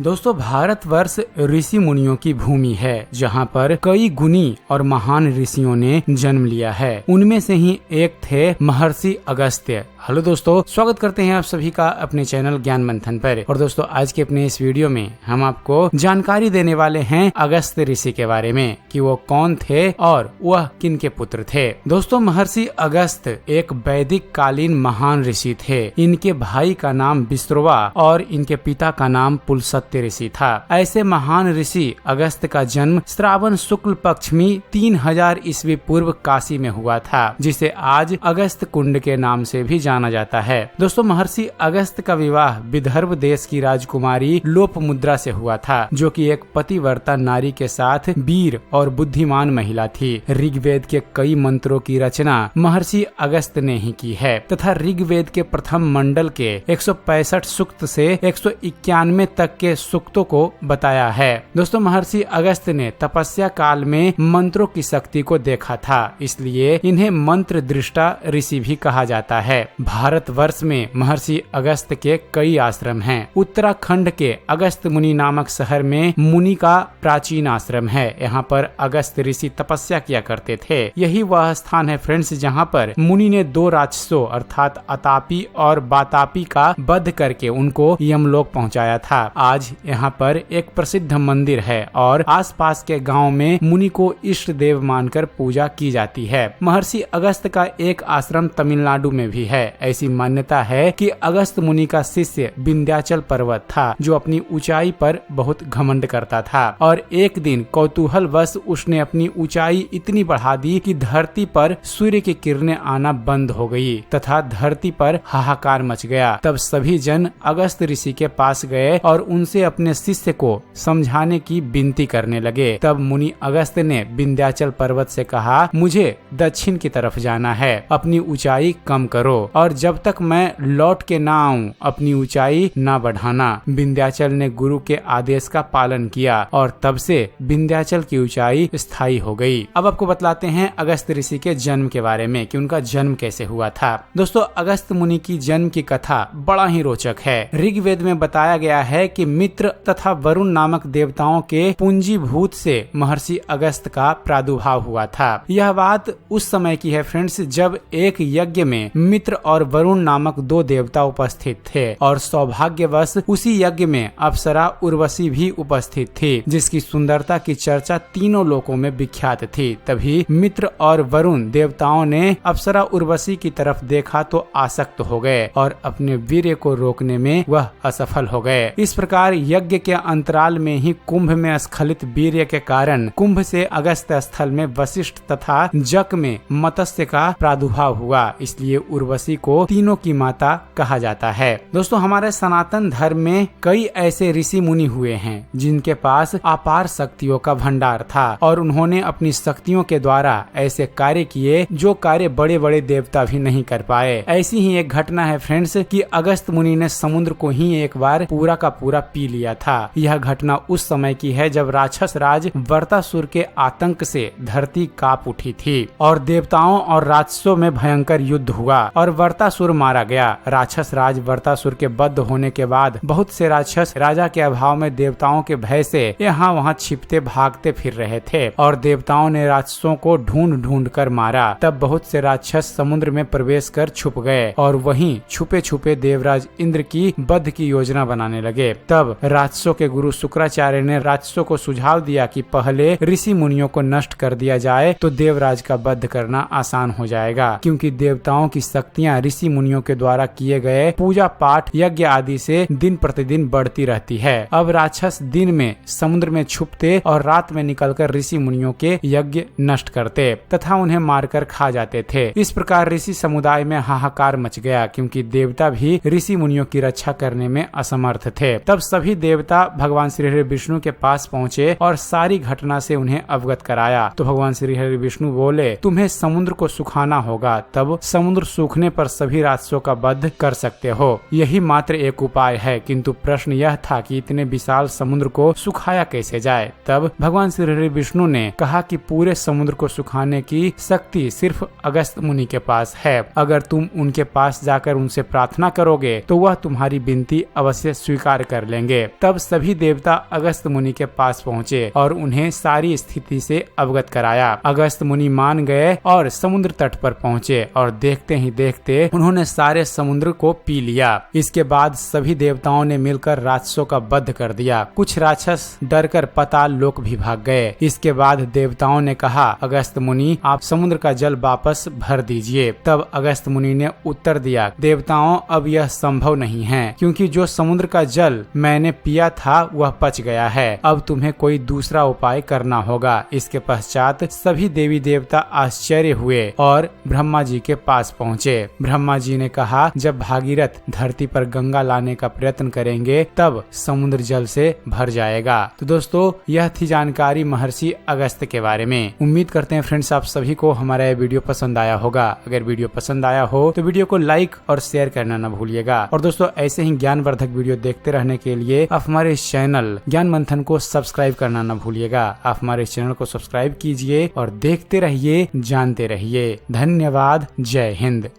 दोस्तों भारतवर्ष ऋषि मुनियों की भूमि है, जहाँ पर कई गुणी और महान ऋषियों ने जन्म लिया है। उनमें से ही एक थे महर्षि अगस्त्य। हेलो दोस्तों, स्वागत करते हैं आप सभी का अपने चैनल ज्ञान मंथन पर। और दोस्तों आज के अपने इस वीडियो में हम आपको जानकारी देने वाले हैं अगस्त्य ऋषि के बारे में कि वो कौन थे और वह किन के पुत्र थे। दोस्तों महर्षि अगस्त्य एक वैदिक कालीन महान ऋषि थे। इनके भाई का नाम विश्रवा और इनके पिता का नाम पुलस्त्य ऋषि था। ऐसे महान ऋषि अगस्त्य का जन्म श्रावण शुक्ल पक्ष में 3000 ईस्वी पूर्व काशी में हुआ था, जिसे आज अगस्त्य कुंड के नाम से भी जाना जाता है। दोस्तों महर्षि अगस्त्य का विवाह विदर्भ देश की राजकुमारी लोपमुद्रा से हुआ था, जो कि एक पतिव्रता नारी के साथ वीर और बुद्धिमान महिला थी। ऋग्वेद के कई मंत्रों की रचना महर्षि अगस्त्य ने ही की है तथा ऋग्वेद के प्रथम मंडल के 165 सूक्त से 191 तक के सूक्तों को बताया है। दोस्तों महर्षि अगस्त्य ने तपस्या काल में मंत्रों की शक्ति को देखा था, इसलिए इन्हें मंत्र दृष्टा ऋषि भी कहा जाता है। भारतवर्ष में महर्षि अगस्त्य के कई आश्रम हैं। उत्तराखंड के अगस्त्य मुनि नामक शहर में मुनि का प्राचीन आश्रम है। यहाँ पर अगस्त्य ऋषि तपस्या किया करते थे। यही वह स्थान है फ्रेंड्स, जहाँ पर मुनि ने 2 राक्षसों अर्थात अतापी और बातापी का वध करके उनको यमलोक पहुँचाया था। आज यहाँ पर एक प्रसिद्ध मंदिर है और आसपास के गाँव में मुनि को इष्ट देव मानकर पूजा की जाती है। महर्षि अगस्त्य का एक आश्रम तमिलनाडु में भी है। ऐसी मान्यता है कि अगस्त्य मुनि का शिष्य विंध्याचल पर्वत था, जो अपनी ऊंचाई पर बहुत घमंड करता था और एक दिन कौतूहलवश उसने अपनी ऊंचाई इतनी बढ़ा दी कि धरती पर सूर्य की किरणें आना बंद हो गई तथा धरती पर हाहाकार मच गया। तब सभी जन अगस्त्य ऋषि के पास गए और उनसे अपने शिष्य को समझाने की विनती करने लगे। तब मुनि अगस्त्य ने विंध्याचल पर्वत से कहा, मुझे दक्षिण की तरफ जाना है, अपनी ऊंचाई कम करो और जब तक मैं लौट के ना आऊं अपनी ऊंचाई ना बढ़ाना। विंध्याचल ने गुरु के आदेश का पालन किया और तब से विंध्याचल की ऊंचाई स्थायी हो गई। अब आपको बतलाते हैं अगस्त्य ऋषि के जन्म के बारे में कि उनका जन्म कैसे हुआ था। दोस्तों अगस्त्य मुनि की जन्म की कथा बड़ा ही रोचक है। ऋग्वेद में बताया गया है कि मित्र तथा वरुण नामक देवताओं के पूंजीभूत से महर्षि अगस्त्य का प्रादुर्भाव हुआ था। यह बात उस समय की है फ्रेंड्स, जब एक यज्ञ में मित्र और वरुण नामक 2 देवता उपस्थित थे और सौभाग्यवश उसी यज्ञ में अप्सरा उर्वशी भी उपस्थित थी, जिसकी सुंदरता की चर्चा तीनों लोकों में विख्यात थी। तभी मित्र और वरुण देवताओं ने अप्सरा उर्वशी की तरफ देखा तो आसक्त हो गए और अपने वीर्य को रोकने में वह असफल हो गए। इस प्रकार यज्ञ के अंतराल में ही कुंभ में स्खलित वीर्य के कारण कुंभ से अगस्त्य स्थल में वशिष्ठ तथा जक में मत्स्य का प्रादुर्भाव हुआ, इसलिए उर्वशी को तीनों की माता कहा जाता है। दोस्तों हमारे सनातन धर्म में कई ऐसे ऋषि मुनि हुए हैं जिनके पास अपार शक्तियों का भंडार था और उन्होंने अपनी शक्तियों के द्वारा ऐसे कार्य किए जो कार्य बड़े बड़े देवता भी नहीं कर पाए। ऐसी ही एक घटना है फ्रेंड्स कि अगस्त्य मुनि ने समुद्र को ही एक बार पूरा का पूरा पी लिया था। यह घटना उस समय की है जब राक्षस राज वर्तासुर के आतंक से धरती कांप उठी थी और देवताओं और राक्षसों में भयंकर युद्ध हुआ और वर्तासुर मारा गया। राक्षस राज वर्तासुर के बद्ध होने के बाद बहुत से राक्षस राजा के अभाव में देवताओं के भय से यहाँ वहाँ छिपते भागते फिर रहे थे और देवताओं ने राक्षसों को ढूंढ ढूंढ कर मारा। तब बहुत से राक्षस समुद्र में प्रवेश कर छुप गए और वहीं छुपे छुपे देवराज इंद्र की वध की योजना बनाने लगे। तब राक्षसों के गुरु शुक्राचार्य ने राक्षसों को सुझाव दिया कि पहले ऋषि मुनियों को नष्ट कर दिया जाए तो देवराज का वध करना आसान हो जाएगा, क्योंकि देवताओं की शक्तियाँ ऋषि मुनियों के द्वारा किए गए पूजा पाठ यज्ञ आदि से दिन प्रतिदिन बढ़ती रहती है। अब राक्षस दिन में समुद्र में छुपते और रात में निकलकर ऋषि मुनियों के यज्ञ नष्ट करते तथा उन्हें मारकर खा जाते थे। इस प्रकार ऋषि समुदाय में हाहाकार मच गया, क्योंकि देवता भी ऋषि मुनियों की रक्षा करने में असमर्थ थे। तब सभी देवता भगवान श्री हरि विष्णु के पास पहुँचे और सारी घटना से उन्हें अवगत कराया। तो भगवान श्री हरि विष्णु बोले, तुम्हें समुद्र को सुखाना होगा। तब समुद्र सूखने पर पर सभी राक्षसों का वध कर सकते हो। यही मात्र एक उपाय है। किंतु प्रश्न यह था कि इतने विशाल समुद्र को सुखाया कैसे जाए। तब भगवान श्री हरि विष्णु ने कहा कि पूरे समुद्र को सुखाने की शक्ति सिर्फ अगस्त मुनि के पास है। अगर तुम उनके पास जाकर उनसे प्रार्थना करोगे तो वह तुम्हारी विनती अवश्य स्वीकार कर लेंगे। तब सभी देवता अगस्त मुनि के पास पहुँचे और उन्हें सारी स्थिति से अवगत कराया। अगस्त मुनि मान गए और समुद्र तट पर पहुँचे और देखते ही देखते उन्होंने सारे समुद्र को पी लिया। इसके बाद सभी देवताओं ने मिलकर राक्षसों का वध कर दिया। कुछ राक्षस डरकर पाताल लोक भी भाग गए। इसके बाद देवताओं ने कहा, अगस्त मुनि आप समुद्र का जल वापस भर दीजिए। तब अगस्त मुनि ने उत्तर दिया, देवताओं अब यह संभव नहीं है, क्योंकि जो समुद्र का जल मैंने पिया था वह पच गया है। अब तुम्हें कोई दूसरा उपाय करना होगा। इसके पश्चात सभी देवी देवता आश्चर्य हुए और ब्रह्मा जी के पास पहुँचे। ब्रह्मा जी ने कहा, जब भागीरथ धरती पर गंगा लाने का प्रयत्न करेंगे तब समुद्र जल से भर जाएगा। तो दोस्तों यह थी जानकारी महर्षि अगस्त्य के बारे में। उम्मीद करते हैं फ्रेंड्स आप सभी को हमारा यह वीडियो पसंद आया होगा। अगर वीडियो पसंद आया हो तो वीडियो को लाइक और शेयर करना न भूलिएगा। और दोस्तों ऐसे ही ज्ञानवर्धक वीडियो देखते रहने के लिए आप हमारे इस चैनल ज्ञान मंथन को सब्सक्राइब करना न भूलिएगा। आप हमारे इस चैनल को सब्सक्राइब कीजिए और देखते रहिए, जानते रहिए। धन्यवाद। जय हिंद।